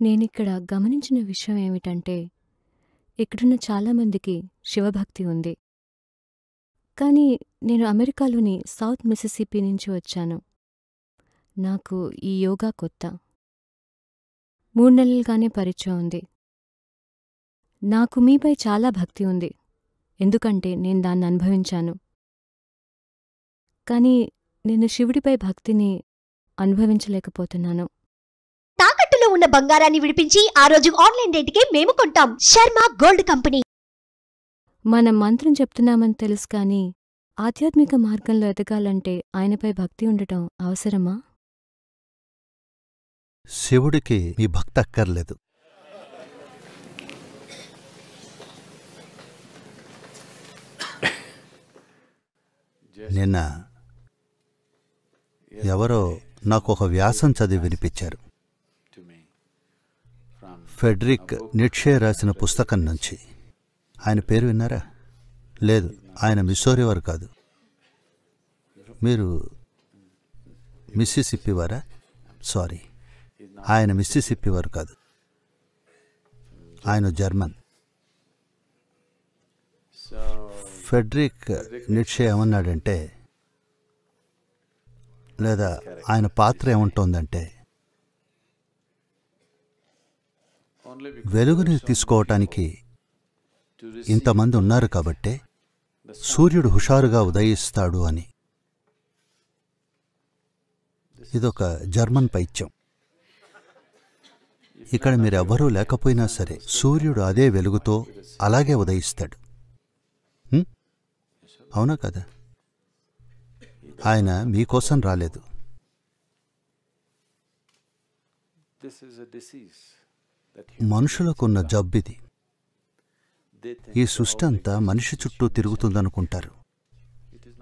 నేనిక్కడ గమనించిన విషయం ఏమిటంటే, ఇక్కడున్న చాలామందికి శివభక్తి ఉంది. కానీ నేను అమెరికాలోని సౌత్ మిసిసిప్పి నుంచి వచ్చాను. నాకు ఈ యోగా కొత్త. 3 నెలలుగానే పరిచయం ఉంది. నాకు మీపై చాలా భక్తి ఉంది. ఎందుకంటే నేను దాన్ని అనుభవించాను. కానీ నేను శివుడిపై భక్తిని అనుభవించలేకపోతున్నాను. తాకట్టులో ఉన్న బంగారాన్ని విడిపించి ఆ రోజు ఆన్లైన్ రేటుకే మేము కొంటాం. Sharma gold company. మనం మంత్రం చెప్తున్నామని తెలుసు కానీ ఆధ్యాత్మిక మార్గంలో ఎదగాలంటే ఆయనపై భక్తి ఉండటం అవసరమా? శివుడికి మీ భక్తి అక్కర్లేదు. నిన్న ఎవరో నాకు ఒక వ్యాసం చదివి వినిపించారు. ఫెడ్రిక్ నిట్షే రాసిన పుస్తకం నుంచి. ఆయన పేరు విన్నారా? లేదు, ఆయన మిస్సోరీ వారు కాదు. మీరు మిస్సిసిప్పి వారా? సారీ, ఆయన మిస్సిసిప్పి వారు కాదు. ఆయన జర్మన్. ఫెడ్రిక్ నిట్షే ఏమన్నాడంటే, లేదా ఆయన పాత్ర ఏముంటోందంటే, వెలుగుని తీసుకోవటానికి ఇంతమంది ఉన్నారు కాబట్టే సూర్యుడు హుషారుగా ఉదయిస్తాడు అని. ఇదొక జర్మన్ పైత్యం. ఇక్కడ మీరెవ్వరూ లేకపోయినా సరే సూర్యుడు అదే వెలుగుతో అలాగే ఉదయిస్తాడు. అవునా కదా? ఆయన మీకోసం రాలేదు. మనుషులకున్న జబ్బిది. ఈ సృష్టి అంతా మనిషి చుట్టూ తిరుగుతుందనుకుంటారు,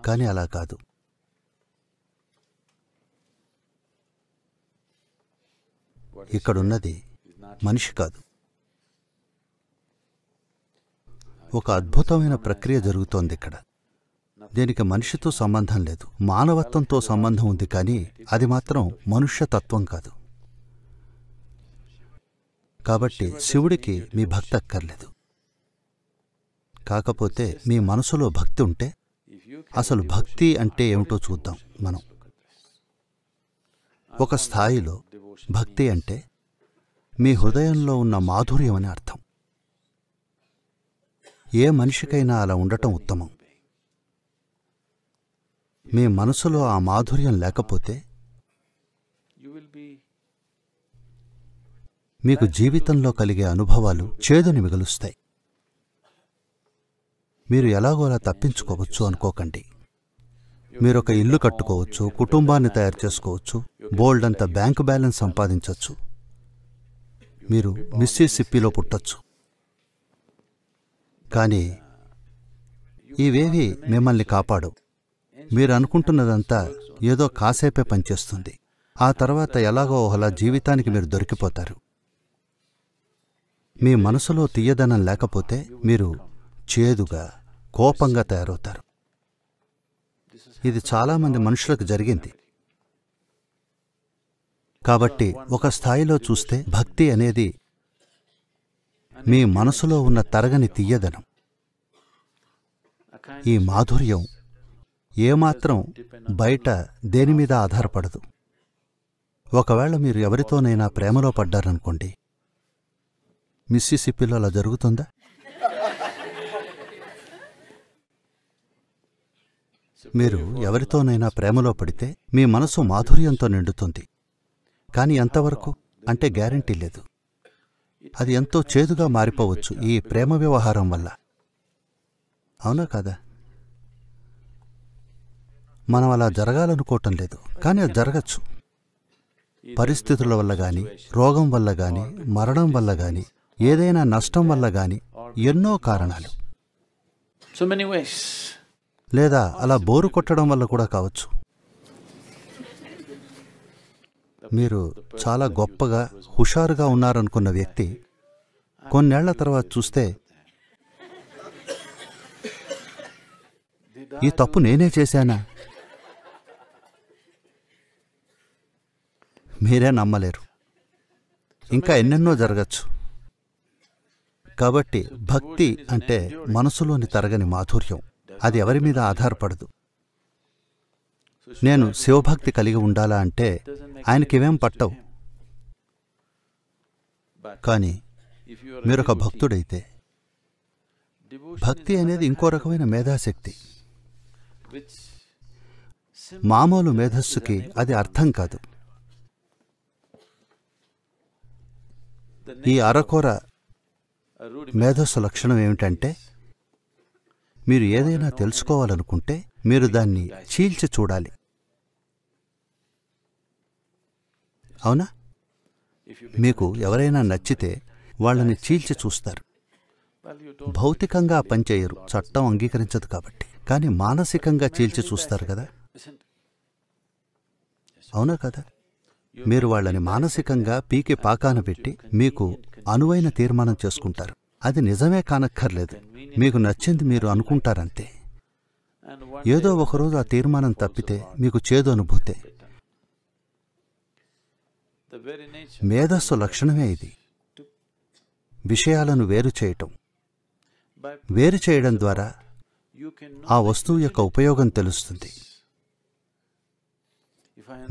కానీ అలా కాదు. ఇక్కడున్నది మనిషి కాదు. ఒక అద్భుతమైన ప్రక్రియ జరుగుతోంది ఇక్కడ. దీనికి మనిషితో సంబంధం లేదు, మానవత్వంతో సంబంధం ఉంది, కానీ అది మాత్రం మనుష్యతత్వం కాదు. కాబట్టి శివుడికి మీ భక్తి అక్కర్లేదు. కాకపోతే మీ మనసులో భక్తి ఉంటే, అసలు భక్తి అంటే ఏమిటో చూద్దాం మనం. ఒక స్థాయిలో భక్తి అంటే మీ హృదయంలో ఉన్న మాధుర్యం అని అర్థం. ఏ మనిషికైనా అలా ఉండటం ఉత్తమం. మీ మనసులో ఆ మాధుర్యం లేకపోతే మీకు జీవితంలో కలిగే అనుభవాలు చేదుని మిగులుస్తాయి. మీరు ఎలాగోలా తప్పించుకోవచ్చు అనుకోకండి. మీరొక ఇల్లు కట్టుకోవచ్చు, కుటుంబాన్ని తయారు చేసుకోవచ్చు, బోల్డంత బ్యాంకు బ్యాలెన్స్ సంపాదించవచ్చు, మీరు మిస్సిసిప్పిలో పుట్టొచ్చు. కానీ ఇవేవి మిమ్మల్ని కాపాడవు. మీరు అనుకుంటున్నదంతా ఏదో కాసేపే పనిచేస్తుంది. ఆ తర్వాత ఎలాగో ఒకలా జీవితానికి మీరు దొరికిపోతారు. మీ మనసులో తీయదనం లేకపోతే మీరు చేదుగా, కోపంగా తయారవుతారు. ఇది చాలామంది మనుషులకు జరిగింది. కాబట్టి ఒక స్థాయిలో చూస్తే భక్తి అనేది మీ మనసులో ఉన్న తరగని తీయదనం. ఈ మాధుర్యం ఏమాత్రం బయట దేనిమీద ఆధారపడదు. ఒకవేళ మీరు ఎవరితోనైనా ప్రేమలో పడ్డారనుకోండి, మిస్సిసిప్పిలో అలా జరుగుతుందా? మీరు ఎవరితోనైనా ప్రేమలో పడితే మీ మనసు మాధుర్యంతో నిండుతుంది. కానీ ఎంతవరకు అంటే గ్యారంటీ లేదు. అది ఎంతో చేదుగా మారిపోవచ్చు ఈ ప్రేమ వ్యవహారం వల్ల. అవునా కాదా? మనం అలా జరగాలనుకోవటం లేదు, కానీ అది జరగచ్చు. పరిస్థితుల వల్ల గాని, రోగం వల్ల గాని, మరణం వల్ల గాని, ఏదైనా నష్టం వల్ల గాని, ఎన్నో కారణాలు. లేదా అలా బోరు కొట్టడం వల్ల కూడా కావచ్చు. మీరు చాలా గొప్పగా, హుషారుగా ఉన్నారనుకున్న వ్యక్తి కొన్నేళ్ల తర్వాత చూస్తే, ఈ తప్పు నేనే చేశానా? మీరే నమ్మలేరు. ఇంకా ఎన్నెన్నో జరగచ్చు. కాబట్టి భక్తి అంటే మనసులోని తరగని మాధుర్యం. అది ఎవరి మీద ఆధారపడదు. నేను శివభక్తి కలిగి ఉండాలా అంటే ఆయనకివేం పట్టవు. కానీ మీరొక భక్తుడైతే భక్తి అనేది ఇంకో రకమైన మేధాశక్తి. మామూలు మేధస్సుకి అది అర్థం కాదు. ఈ అరకొర మేధస్సు లక్షణం ఏమిటంటే, మీరు ఏదైనా తెలుసుకోవాలనుకుంటే మీరు దాన్ని చీల్చి చూడాలి. అవునా? మీకు ఎవరైనా నచ్చితే వాళ్ళని చీల్చి చూస్తారు. భౌతికంగా పనిచేయరు, చట్టం అంగీకరించదు కాబట్టి. కానీ మానసికంగా చీల్చి చూస్తారు కదా. అవునా కదా? మీరు వాళ్ళని మానసికంగా పీకి పాకాన పెట్టి మీకు అనువైన తీర్మానం చేసుకుంటారు. అది నిజమే కానక్కర్లేదు, మీకు నచ్చింది మీరు అనుకుంటారంతే. ఏదో ఒకరోజు ఆ తీర్మానం తప్పితే మీకు చేదు అనుభూతే. మేధస్సు లక్షణమే ఇది. విషయాలను వేరు చేయటం. వేరు చేయడం ద్వారా ఆ వస్తువు యొక్క ఉపయోగం తెలుస్తుంది.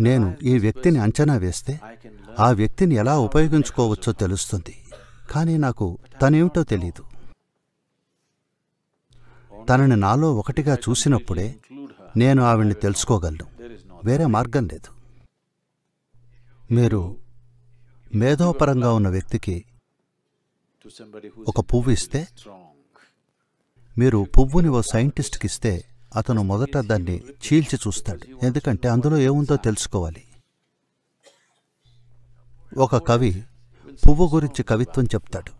నేను ఈ వ్యక్తిని అంచనా వేస్తే ఆ వ్యక్తిని ఎలా ఉపయోగించుకోవచ్చో తెలుస్తుంది. కానీ నాకు తనేమిటో తెలీదు. తనని నాలో ఒకటిగా చూసినప్పుడే నేను ఆవిడ్ని తెలుసుకోగలను. వేరే మార్గం లేదు. మీరు మేధోపరంగా ఉన్న వ్యక్తికి ఒక పువ్వు ఇస్తే, మీరు పువ్వుని ఓ సైంటిస్ట్కి ఇస్తే అతను మొదట దాన్ని చీల్చి చూస్తాడు. ఎందుకంటే అందులో ఏముందో తెలుసుకోవాలి. ఒక కవి పువ్వు గురించి కవిత్వం చెప్తాడు.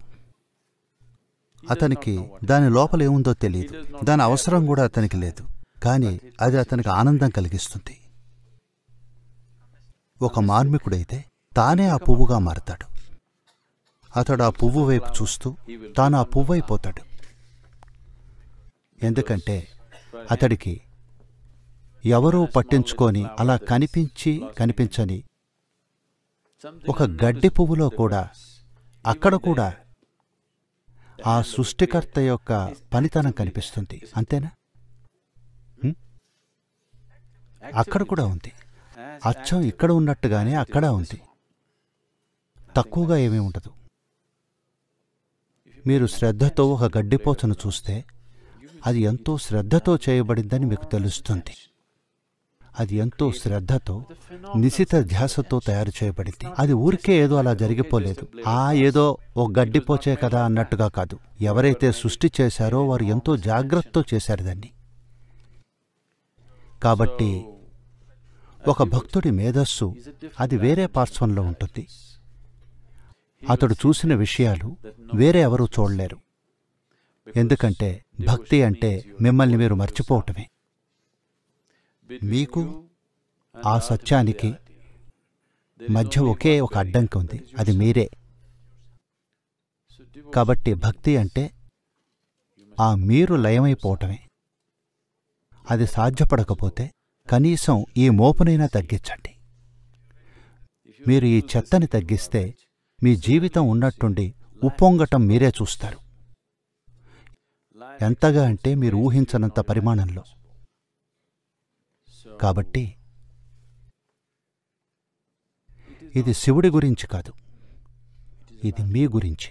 అతనికి దాని లోపల ఏముందో తెలియదు, దాని అవసరం కూడా అతనికి లేదు. కానీ అది అతనికి ఆనందం కలిగిస్తుంది. ఒక మార్మికుడైతే తానే ఆ పువ్వుగా మారతాడు. అతడు ఆ పువ్వు వైపు చూస్తూ తాను ఆ పువ్వు అయిపోతాడు. ఎందుకంటే అతడికి ఎవరూ పట్టించుకొని అలా కనిపించని ఒక గడ్డి పువ్వులో కూడా, అక్కడ కూడా ఆ సృష్టికర్త యొక్క పనితనం కనిపిస్తుంది. అంతేనా? అక్కడ కూడా ఉంది. అచ్చం ఇక్కడ ఉన్నట్టుగానే అక్కడ ఉంది. తక్కువగా ఏమీ ఉండదు. మీరు శ్రద్ధతో ఒక గడ్డిపోచను చూస్తే అది ఎంతో శ్రద్ధతో చేయబడిందని మీకు తెలుస్తుంది. అది ఎంతో శ్రద్ధతో, నిశిత ధ్యాసతో తయారు చేయబడింది. అది ఊరికే ఏదో అలా జరిగిపోలేదు. ఏదో ఓ గడ్డిపోచే కదా అన్నట్టుగా కాదు. ఎవరైతే సృష్టి చేశారో వారు ఎంతో జాగ్రత్తతో చేశారు దాన్ని. కాబట్టి ఒక భక్తుడి మేధస్సు అది వేరే పార్శ్వంలో ఉంటుంది. అతడు చూసిన విషయాలు వేరే ఎవరూ చూడలేరు. ఎందుకంటే భక్తి అంటే మిమ్మల్ని మీరు మర్చిపోవటమే. మీకు ఆ సత్యానికి మధ్య ఒకే ఒక అడ్డంకి ఉంది, అది మీరే. కాబట్టి భక్తి అంటే ఆ మీరు లయమైపోవటమే. అది సాధ్యపడకపోతే కనీసం ఈ మోపునైనా తగ్గించండి. మీరు ఈ చెత్తని తగ్గిస్తే మీ జీవితం ఉన్నట్టుండి ఉప్పొంగటం మీరే చూస్తారు. ఎంతగా అంటే మీరు ఊహించనంత పరిమాణంలో. కాబట్టి ఇది శివుడి గురించి కాదు, ఇది మీ గురించి.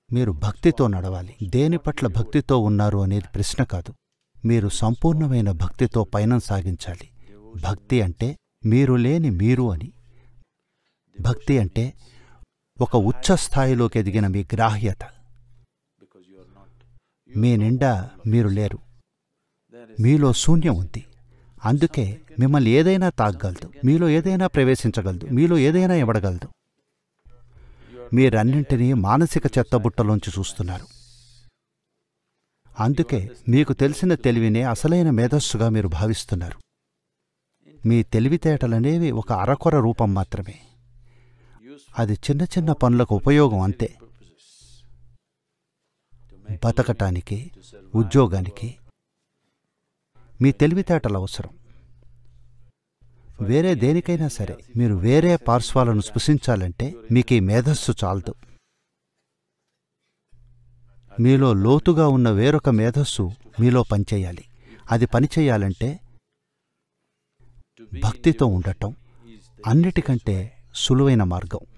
మీరు భక్తితో నడవాలి. దేని పట్ల భక్తితో ఉన్నారు అనేది ప్రశ్న కాదు. మీరు సంపూర్ణమైన భక్తితో పయనం సాగించాలి. భక్తి అంటే మీరు లేని మీరు అని. భక్తి అంటే ఒక ఉచ్చ స్థాయిలోకి ఎదిగిన మీ గ్రాహ్యత. మీ నిండా మీరు లేరు, మీలో శూన్యం ఉంది. అందుకే మిమ్మల్ని ఏదైనా తాగగలదు, మీలో ఏదైనా ప్రవేశించగలదు, మీలో ఏదైనా ఇవ్వగలదు. మీరన్నింటినీ మానసిక చెత్తబుట్టలోంచి చూస్తున్నారు. అందుకే మీకు తెలిసిన తెలివినే అసలైన మేధస్సుగా మీరు భావిస్తున్నారు. మీ తెలివితేటలనేవి ఒక అరకొర రూపం మాత్రమే. అది చిన్న చిన్న పనులకు ఉపయోగం అంతే. బతకటానికి, ఉద్యోగానికి మీ తెలివితేటలు అవసరం. వేరే దేనికైనా సరే మీరు వేరే పార్శ్వాలను స్పృశించాలంటే మీకీ మేధస్సు చాలదు. మీలో లోతుగా ఉన్న వేరొక మేధస్సు మీలో పనిచేయాలి. అది పనిచేయాలంటే భక్తితో ఉండటం అన్నిటికంటే సులువైన మార్గం.